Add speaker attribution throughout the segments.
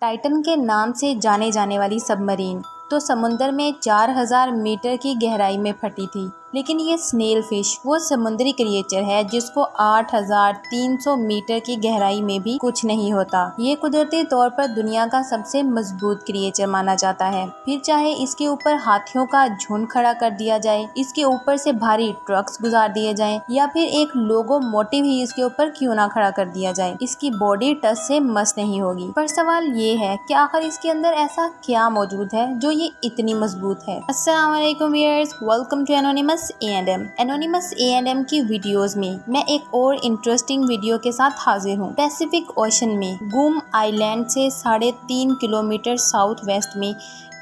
Speaker 1: Titan के नाम से जाने जाने वाली सबमरीन तो समुद्र में 4000 मीटर की गहराई में फटी थी, लेकिन ये स्नेल फिश वो समुद्री क्रिएचर है जिसको 8300 मीटर की गहराई में भी कुछ नहीं होता। ये कुदरती तौर पर दुनिया का सबसे मजबूत क्रिएचर माना जाता है। फिर चाहे इसके ऊपर हाथियों का झुंड खड़ा कर दिया जाए, इसके ऊपर से भारी ट्रक्स गुजार दिए जाएं, या फिर एक लोगो मोटिव ही इसके ऊपर क्यों ना खड़ा कर दिया जाए, इसकी बॉडी टच से मस नहीं होगी। पर सवाल ये है कि आखिर इसके अंदर ऐसा क्या मौजूद है जो ये इतनी मजबूत है। अस्सलाम वालेकुम viewers, welcome to anonymous A&M। Anonymous A&M की वीडियोस में मैं एक और इंटरेस्टिंग वीडियो के साथ हाजिर हूँ। पैसिफिक ओशन में गुम आइलैंड से 3.5 किलोमीटर साउथ वेस्ट में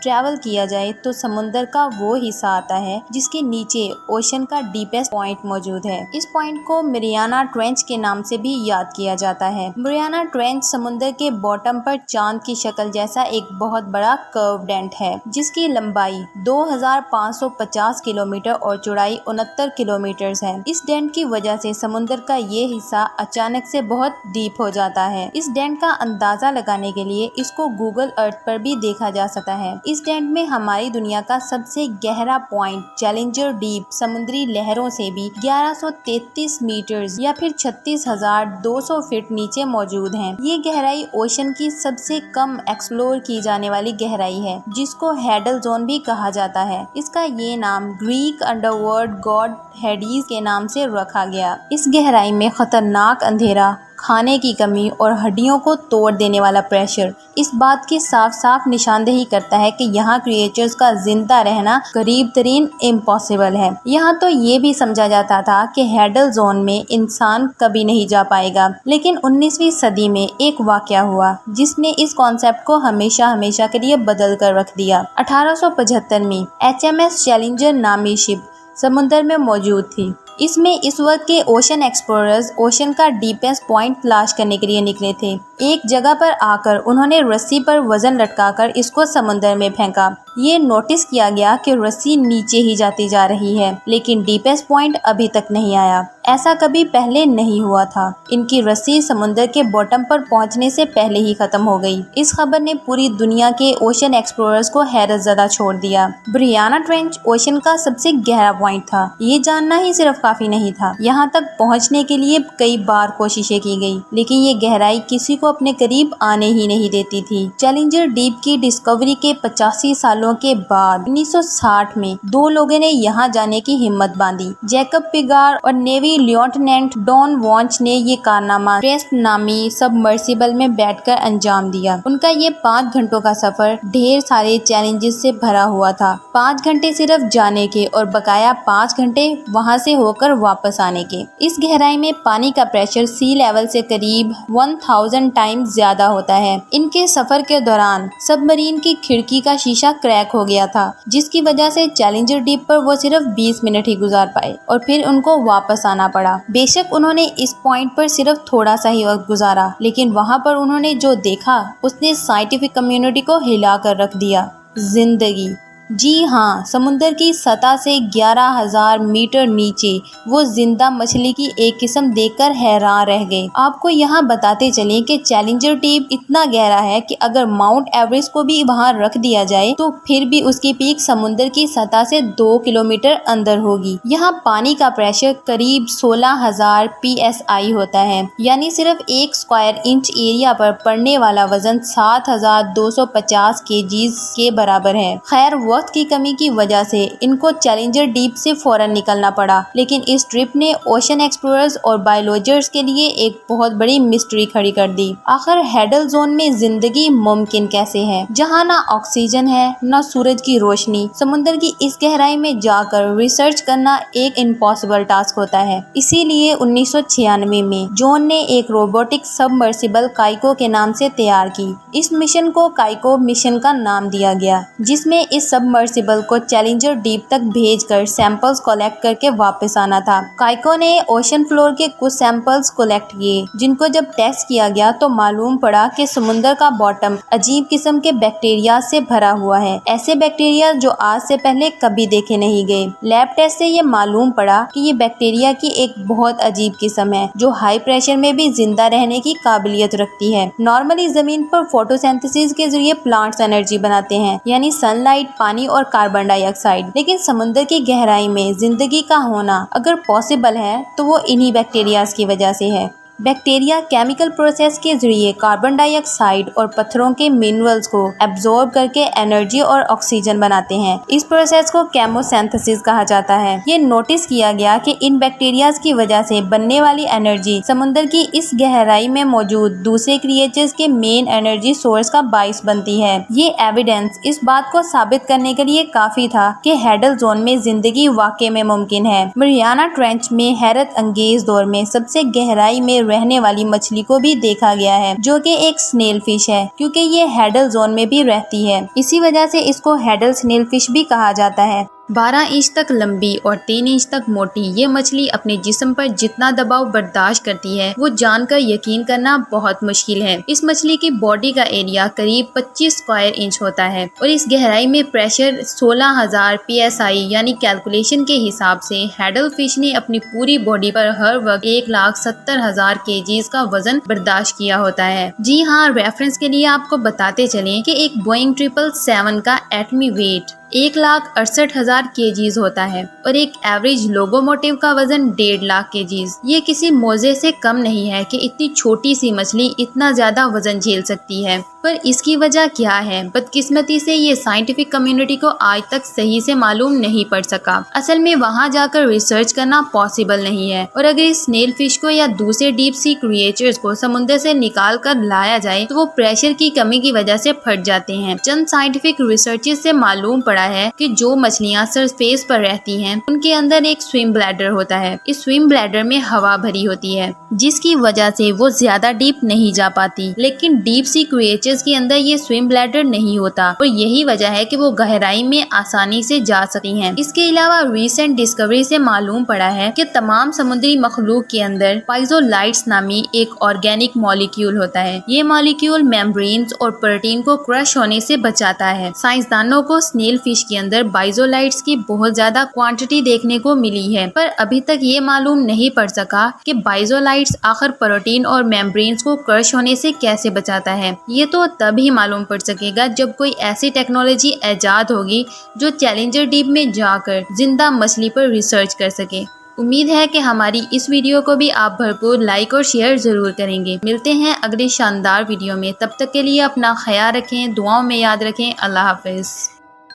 Speaker 1: ट्रैवल किया जाए तो समुंदर का वो हिस्सा आता है जिसके नीचे ओशन का डीपेस्ट पॉइंट मौजूद है। इस पॉइंट को मरियाना ट्रेंच के नाम से भी याद किया जाता है। मरियाना ट्रेंच समुंदर के बॉटम पर चांद की शक्ल जैसा एक बहुत बड़ा कर्व डेंट है जिसकी लंबाई 2550 किलोमीटर और चौड़ाई 69 किलोमीटर है। इस डेंट की वजह से समुंदर का ये हिस्सा अचानक से बहुत डीप हो जाता है। इस डेंट का अंदाजा लगाने के लिए इसको गूगल अर्थ पर भी देखा जा सकता है। इस डेंट में हमारी दुनिया का सबसे गहरा पॉइंट चैलेंजर डीप समुद्री लहरों से भी 1133 मीटर या फिर 36,200 फीट नीचे मौजूद है। ये गहराई ओशन की सबसे कम एक्सप्लोर की जाने वाली गहराई है जिसको हैडल जोन भी कहा जाता है। इसका ये नाम ग्रीक अंडरवर्ल्ड गॉड हेडीज के नाम से रखा गया। इस गहराई में खतरनाक अंधेरा, खाने की कमी और हड्डियों को तोड़ देने वाला प्रेशर इस बात की साफ साफ निशानदेही करता है कि यहाँ क्रिएचर्स का जिंदा रहना करीब तरीन इम्पॉसिबल है। यहाँ तो ये भी समझा जाता था कि हैडल जोन में इंसान कभी नहीं जा पाएगा, लेकिन 19वीं सदी में एक वाकया हुआ जिसने इस कॉन्सेप्ट को हमेशा हमेशा के लिए बदल कर रख दिया। 1875 में HMS चैलेंजर नामी शिप समुद्र में मौजूद थी। इसमें इस वक्त के ओशन एक्सप्लोरर्स ओशन का डीपेस्ट पॉइंट तलाश करने के लिए निकले थे। एक जगह पर आकर उन्होंने रस्सी पर वजन लटकाकर इसको समुद्र में फेंका। ये नोटिस किया गया कि रस्सी नीचे ही जाती जा रही है, लेकिन डीपेस्ट पॉइंट अभी तक नहीं आया। ऐसा कभी पहले नहीं हुआ था। इनकी रस्सी समुद्र के बॉटम पर पहुंचने से पहले ही खत्म हो गई। इस खबर ने पूरी दुनिया के ओशन एक्सप्लोरर्स को हैरत ज़दा छोड़ दिया। मरियाना ट्रेंच ओशन का सबसे गहरा पॉइंट था। ये जानना ही सिर्फ काफी नहीं था, यहाँ तक पहुँचने के लिए कई बार कोशिशें की गई, लेकिन ये गहराई किसी को अपने करीब आने ही नहीं देती थी। चैलेंजर डीप की डिस्कवरी के 85 सालों के बाद 1960 में दो लोगों ने यहाँ जाने की हिम्मत बांधी। जैकब पिगार और नेवी लेफ्टिनेंट डॉन वॉन्च ने ये कारनामा क्रेस्ट नामी सबमर्सिबल में बैठकर अंजाम दिया। उनका ये 5 घंटों का सफर ढेर सारे चैलेंजेस से भरा हुआ था। 5 घंटे सिर्फ जाने के और बकाया 5 घंटे वहाँ से होकर वापस आने के। इस गहराई में पानी का प्रेशर सी लेवल से करीब 1000 टाइम्स ज्यादा होता है। इनके सफर के दौरान सबमरीन की खिड़की का शीशा क्रैक हो गया था, जिसकी वजह से चैलेंजर डीप पर वो सिर्फ 20 मिनट ही गुजार पाए और फिर उनको वापस आना पड़ा। बेशक उन्होंने इस पॉइंट पर सिर्फ थोड़ा सा ही वक्त गुजारा, लेकिन वहाँ पर उन्होंने जो देखा उसने साइंटिफिक कम्युनिटी को हिला कर रख दिया। जिंदगी, जी हाँ, समुद्र की सतह से 11,000 मीटर नीचे वो जिंदा मछली की एक किस्म देखकर हैरान रह गए। आपको यहाँ बताते चलें कि चैलेंजर डीप इतना गहरा है कि अगर माउंट एवरेस्ट को भी वहाँ रख दिया जाए तो फिर भी उसकी पीक समुद्र की सतह से 2 किलोमीटर अंदर होगी। यहाँ पानी का प्रेशर करीब 16,000 PSI होता है, यानी सिर्फ 1 स्क्वायर इंच एरिया पर पड़ने वाला वजन 7,250 kg के बराबर है। खैर, वक्त की कमी की वजह से इनको चैलेंजर डीप से फौरन निकलना पड़ा, लेकिन इस ट्रिप ने ओशन एक्सप्लोरर्स और बायोलॉजर्स के लिए एक बहुत बड़ी मिस्ट्री खड़ी कर दी। आखिर हैडल जोन में जिंदगी मुमकिन कैसे है, जहाँ ना ऑक्सीजन है न सूरज की रोशनी। समुद्र की इस गहराई में जाकर रिसर्च करना एक इम्पॉसिबल टास्क होता है। इसीलिए 1996 में जॉन ने एक रोबोटिक सबमर्सिबल काइको के नाम से तैयार की। इस मिशन को काइको मिशन का नाम दिया गया, जिसमें इस सबमर्सिबल को चैलेंजर डीप तक भेजकर सैंपल्स कलेक्ट करके वापस आना था। काइको ने ओशन फ्लोर के कुछ सैंपल्स कलेक्ट किए, जिनको जब टेस्ट किया गया तो मालूम पड़ा कि समुद्र का बॉटम अजीब किस्म के बैक्टीरिया से भरा हुआ है, ऐसे बैक्टीरिया जो आज से पहले कभी देखे नहीं गए। लैब टेस्ट से ये मालूम पड़ा कि ये बैक्टीरिया की एक बहुत अजीब किस्म है जो हाई प्रेशर में भी जिंदा रहने की काबिलियत रखती है। नॉर्मली जमीन पर फोटोसिंथेसिस के जरिए प्लांट्स एनर्जी बनाते हैं, यानी सनलाइट, पानी और कार्बन डाइऑक्साइड, लेकिन समुद्र की गहराई में जिंदगी का होना अगर पॉसिबल है तो वो इन्हीं बैक्टीरियाज की वजह से है। बैक्टीरिया केमिकल प्रोसेस के जरिए कार्बन डाइऑक्साइड और पत्थरों के मिनरल्स को एब्जॉर्ब करके एनर्जी और ऑक्सीजन बनाते हैं। इस प्रोसेस को केमोसिंथेसिस कहा जाता है। ये नोटिस किया गया कि इन बैक्टीरियाज की वजह से बनने वाली एनर्जी समुद्र की इस गहराई में मौजूद दूसरे क्रिएचर्स के मेन एनर्जी सोर्स का बाइस बनती है। ये एविडेंस इस बात को साबित करने के लिए काफी था कि हैडल जोन में जिंदगी वाकई में मुमकिन है। मरियाना ट्रेंच में हैरत अंगेज दौर में सबसे गहराई में रहने वाली मछली को भी देखा गया है, जो कि एक स्नेल फिश है, क्योंकि ये हैडल जोन में भी रहती है। इसी वजह से इसको हैडल स्नेल फिश भी कहा जाता है। 12 इंच तक लंबी और 3 इंच तक मोटी ये मछली अपने जिस्म पर जितना दबाव बर्दाश्त करती है वो जानकर यकीन करना बहुत मुश्किल है। इस मछली की बॉडी का एरिया करीब 25 स्क्वायर इंच होता है और इस गहराई में प्रेशर 16,000 PSI, यानी कैलकुलेशन के हिसाब से हैडल फिश ने अपनी पूरी बॉडी पर हर वक्त 1,70,000 kg का वजन बर्दाश्त किया होता है। जी हाँ, रेफरेंस के लिए आपको बताते चलें कि एक बोइंग 777 का एटमी वेट 1,68,000 kg होता है और एक एवरेज लोकोमोटिव का वजन 1.5 लाख kg। ये किसी मोजे से कम नहीं है कि इतनी छोटी सी मछली इतना ज्यादा वजन झेल सकती है। पर इसकी वजह क्या है? बदकिस्मती से ये साइंटिफिक कम्युनिटी को आज तक सही से मालूम नहीं पड़ सका। असल में वहाँ जाकर रिसर्च करना पॉसिबल नहीं है और अगर इस स्नेल फिश को या दूसरे डीप सी क्रिएचर्स को समुद्र से निकाल कर लाया जाए तो वो प्रेशर की कमी की वजह से फट जाते हैं। चंद साइंटिफिक रिसर्चेस से मालूम पड़ा है कि जो मछलियां सरफेस पर रहती हैं उनके अंदर एक स्विम ब्लैडर होता है। इस स्विम ब्लैडर में हवा भरी होती है जिसकी वजह से वो ज्यादा डीप नहीं जा पाती, लेकिन डीप सी क्रिएचर्स के अंदर ये स्विम ब्लैडर नहीं होता और यही वजह है कि वो गहराई में आसानी से जा सकती हैं। इसके अलावा रिसेंट डिस्कवरी से मालूम पड़ा है कि तमाम समुद्री मखलूक के अंदर पाइजोलाइट्स नामी एक ऑर्गेनिक मॉलिक्यूल होता है। ये मॉलिक्यूल मेम्ब्रेन्स और प्रोटीन को क्रश होने से बचाता है। साइंसदानों को स्नेल फिश के अंदर बाइजोलाइट्स की बहुत ज्यादा क्वांटिटी देखने को मिली है, पर अभी तक ये मालूम नहीं पड़ सका कि बाइजोलाइट्स आखिर प्रोटीन और मेम्ब्रेन्स को क्रश होने से कैसे बचाता है। ये तो तभी मालूम पड़ सकेगा जब कोई ऐसी टेक्नोलॉजी ऐजाद होगी जो चैलेंजर डीप में जाकर जिंदा मछली पर रिसर्च कर सके। उम्मीद है कि हमारी इस वीडियो को भी आप भरपूर लाइक और शेयर जरूर करेंगे। मिलते हैं अगले शानदार वीडियो में, तब तक के लिए अपना ख्याल रखें, दुआओं में याद रखें। अल्लाह हाफिज।